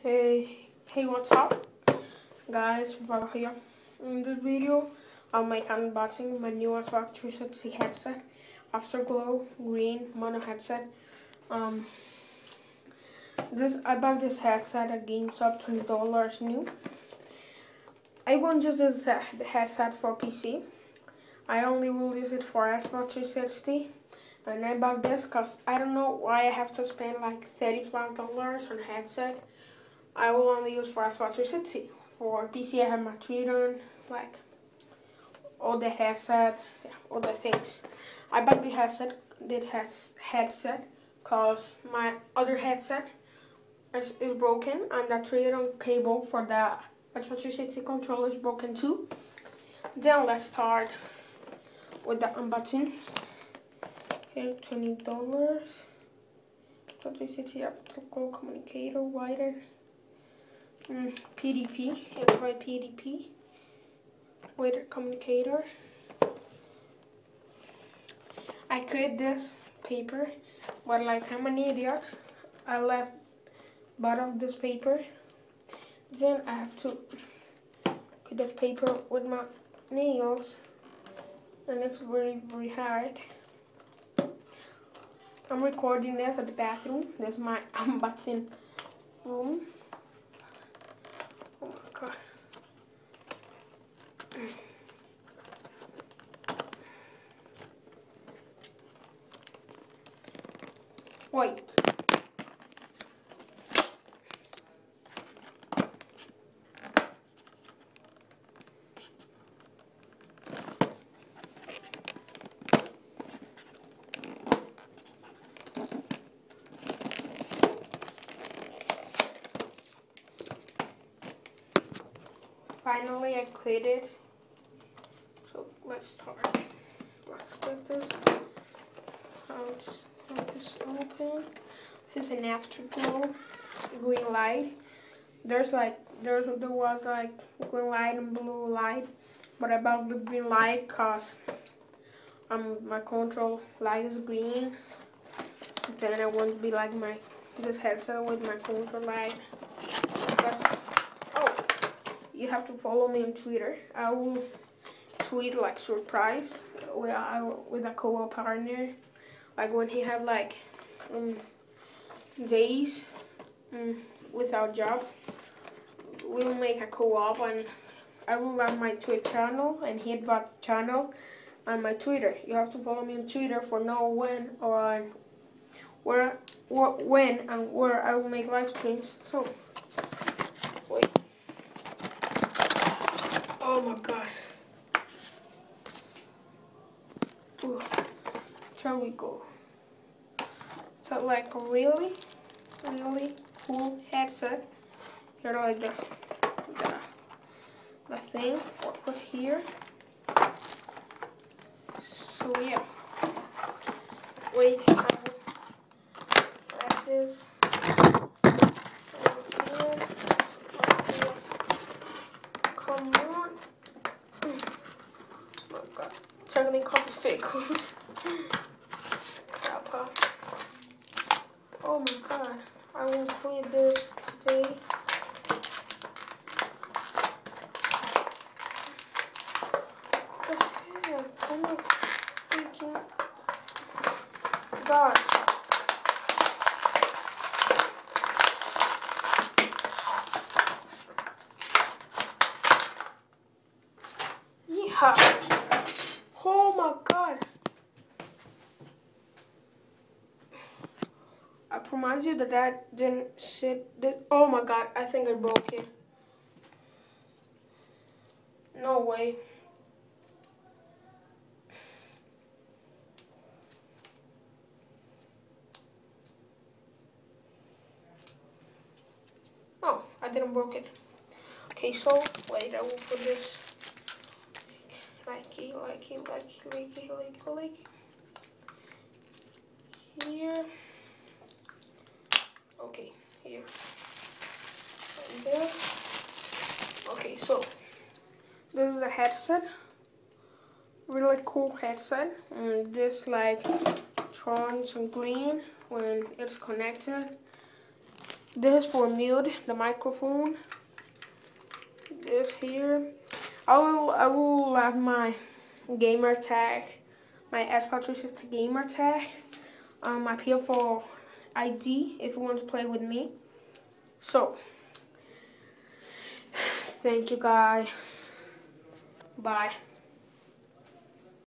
Hey, what's up, guys? Survival here. In this video, I'll make unboxing my new Xbox 360 headset, Afterglow green mono headset. I bought this headset at GameStop, $20 new. I won't use this headset for PC. I only will use it for Xbox 360. And I bought this because I don't know why I have to spend like $30+ on a headset. I will only use for Xbox 360. For PC, I have my Twitter, like all the headset, all the things. I bought the headset because my other headset is broken, and the Twitter cable for the Xbox 360 controller is broken too. Then let's start with the unboxing. Here, $20. Xbox 360 Afterglow communicator wider. PDP, it's by PDP, wider communicator. I create this paper, but like I'm an idiot, I left bottom of this paper. Then I have to cut the paper with my nails, and it's very, very hard. I'm recording this at the bathroom. This is my unboxing room. Oh my god. Wait. Finally, I quit it. So let's start. Let's get this. How this open? This is an Afterglow green light. There was like green light and blue light, but I bought the green light cause my control light is green. Then I want to be like this headset with my control light. You have to follow me on Twitter. I will tweet like surprise with a co-op partner. Like when he have like days without job, we'll make a co-op, and I will have my Twitch channel and hit that channel on my Twitter. You have to follow me on Twitter for know when and where I will make live streams. So wait. Oh my god. Ooh. There we go. So like a really cool headset. Here like the thing for put here. So yeah. Wait, I will like this. Come on. Oh god. Technical difficult. Oh my god. I will clean this today. What the heck? Oh my freaking god. Yeah. Oh my god. I promise you that didn't sit. Oh my god, I think I broke it. No way. Oh, I didn't broke it. Okay, so wait, I will put this like here. Okay, here. Like this. Okay, so this is the headset. Really cool headset. And this like turns on green when it's connected. This is for mute, the microphone. This here. I will have my gamer tag, my Xbox 360 gamer tag, my PS4 ID if you want to play with me. So, thank you guys. Bye.